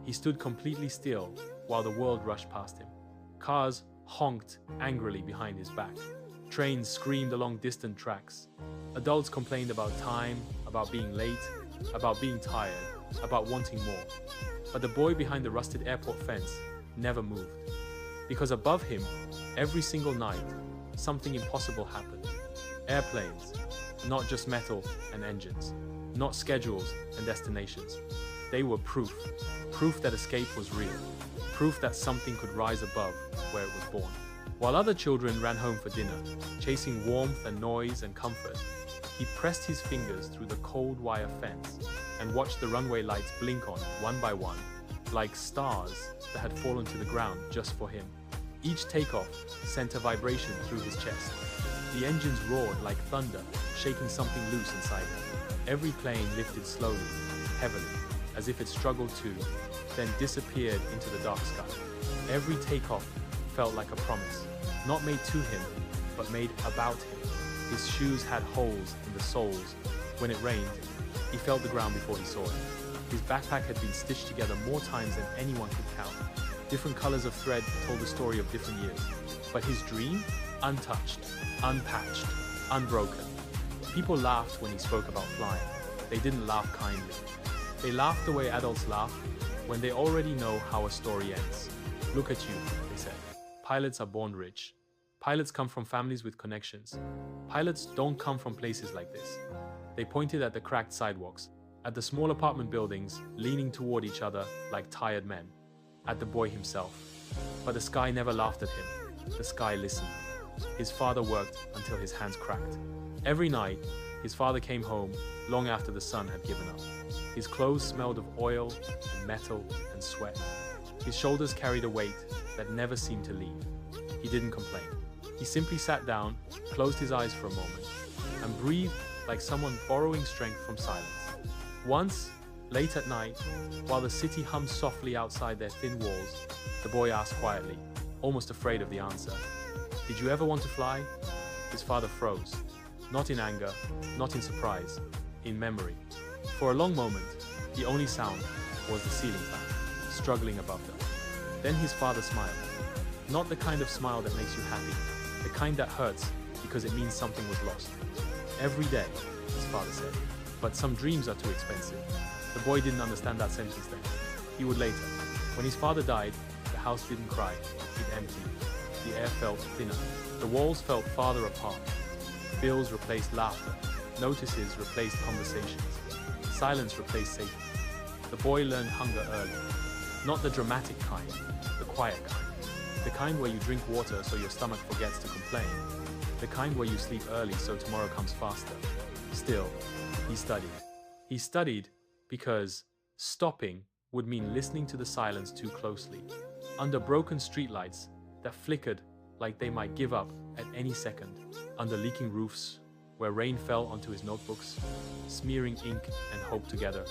He stood completely still while the world rushed past him. Cars honked angrily behind his back. Trains screamed along distant tracks. Adults complained about time, about being late, about being tired, about wanting more. But the boy behind the rusted airport fence never moved. Because above him, every single night, something impossible happened. Airplanes, not just metal and engines, not schedules and destinations. They were proof that escape was real, proof that something could rise above where it was born. While other children ran home for dinner, chasing warmth and noise and comfort, he pressed his fingers through the cold wire fence and watched the runway lights blink on one by one, like stars that had fallen to the ground just for him. Each takeoff sent a vibration through his chest. The engines roared like thunder, shaking something loose inside him. Every plane lifted slowly, heavily, as if it struggled to, then disappeared into the dark sky. Every takeoff felt like a promise, not made to him, but made about him. His shoes had holes in the soles. When it rained, he felt the ground before he saw it. His backpack had been stitched together more times than anyone could count. Different colors of thread told the story of different years. But his dream? Untouched, unpatched, unbroken. People laughed when he spoke about flying. They didn't laugh kindly. They laughed the way adults laugh when they already know how a story ends. Look at you, they said. Pilots are born rich. Pilots come from families with connections. Pilots don't come from places like this. They pointed at the cracked sidewalks, at the small apartment buildings leaning toward each other like tired men, at the boy himself. But the sky never laughed at him. The sky listened. His father worked until his hands cracked. Every night, his father came home long after the sun had given up. His clothes smelled of oil and metal and sweat. His shoulders carried a weight that never seemed to leave. He didn't complain. He simply sat down, closed his eyes for a moment, and breathed like someone borrowing strength from silence. Once, late at night, while the city hummed softly outside their thin walls, the boy asked quietly, almost afraid of the answer, "Did you ever want to fly?" His father froze. Not in anger, not in surprise, in memory. For a long moment, the only sound was the ceiling fan, struggling above them. Then his father smiled. Not the kind of smile that makes you happy, the kind that hurts because it means something was lost. "Every day," his father said, "but some dreams are too expensive." The boy didn't understand that sentence then. He would later. When his father died, the house didn't cry, it emptied. The air felt thinner. The walls felt farther apart. Bills replaced laughter. Notices replaced conversations. Silence replaced safety. The boy learned hunger early. Not the dramatic kind, the quiet kind. The kind where you drink water so your stomach forgets to complain. The kind where you sleep early so tomorrow comes faster. Still, he studied. He studied because stopping would mean listening to the silence too closely. Under broken streetlights that flickered like they might give up at any second. Under leaking roofs where rain fell onto his notebooks, smearing ink and hope together.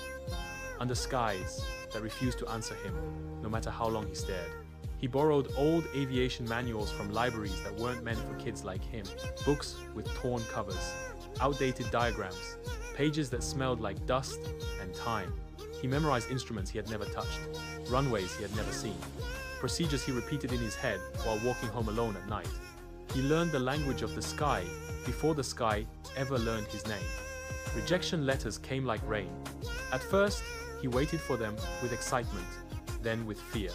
Under skies that refused to answer him, no matter how long he stared. He borrowed old aviation manuals from libraries that weren't meant for kids like him. Books with torn covers, outdated diagrams, pages that smelled like dust and time. He memorized instruments he had never touched, runways he had never seen, procedures he repeated in his head while walking home alone at night. He learned the language of the sky before the sky ever learned his name. Rejection letters came like rain. At first, he waited for them with excitement, then with fear,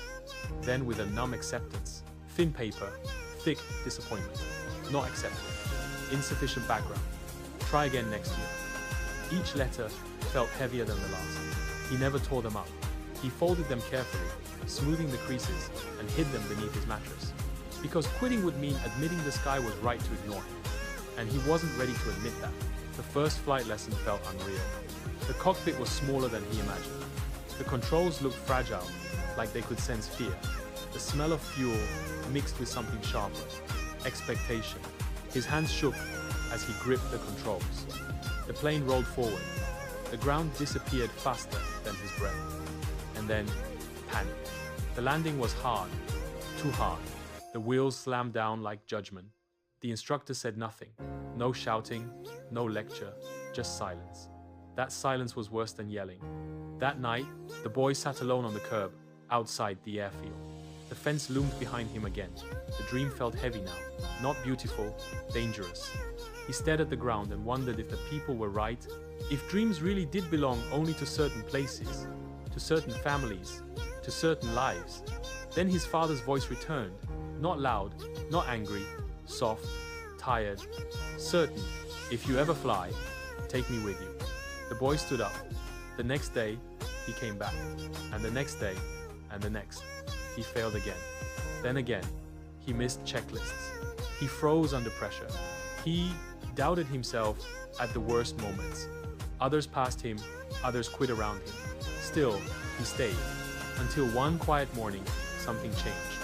then with a numb acceptance. Thin paper, thick disappointment. Not accepted. Insufficient background. Try again next year. Each letter felt heavier than the last. He never tore them up. He folded them carefully, smoothing the creases, and hid them beneath his mattress. Because quitting would mean admitting the sky was right to ignore him. And he wasn't ready to admit that. The first flight lesson felt unreal. The cockpit was smaller than he imagined. The controls looked fragile, like they could sense fear. The smell of fuel mixed with something sharper. Expectation. His hands shook as he gripped the controls. The plane rolled forward. The ground disappeared faster than his breath. And then, panic. The landing was hard. Too hard. The wheels slammed down like judgment. The instructor said nothing. No shouting, no lecture, just silence. That silence was worse than yelling. That night, the boy sat alone on the curb, outside the airfield. The fence loomed behind him again. The dream felt heavy now, not beautiful, dangerous. He stared at the ground and wondered if the people were right, if dreams really did belong only to certain places, to certain families, to certain lives. Then his father's voice returned, not loud, not angry, soft, tired, certain. If you ever fly, take me with you. The boy stood up. The next day, he came back, and the next day, and the next. He failed again. Then again, he missed checklists. He froze under pressure. He doubted himself at the worst moments. Others passed him, others quit around him. Still, he stayed. Until one quiet morning, something changed.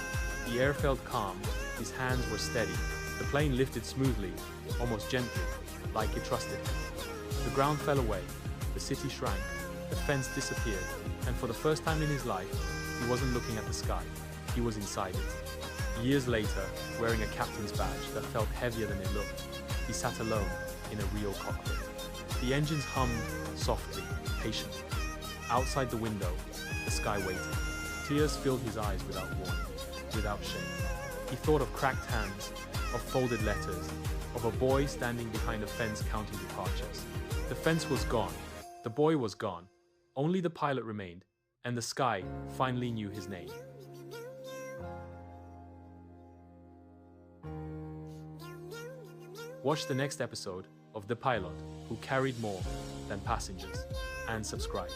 The air felt calm, his hands were steady. The plane lifted smoothly, almost gently, like it trusted him. The ground fell away, the city shrank, the fence disappeared, and for the first time in his life, he wasn't looking at the sky, he was inside it. Years later, wearing a captain's badge that felt heavier than it looked, he sat alone in a real cockpit. The engines hummed softly, patiently. Outside the window, the sky waited. Tears filled his eyes without warning, without shame. He thought of cracked hands, of folded letters, of a boy standing behind a fence counting departures. The fence was gone, the boy was gone, only the pilot remained, and the sky finally knew his name. Watch the next episode of The Pilot Who Carried More Than Passengers, and subscribe.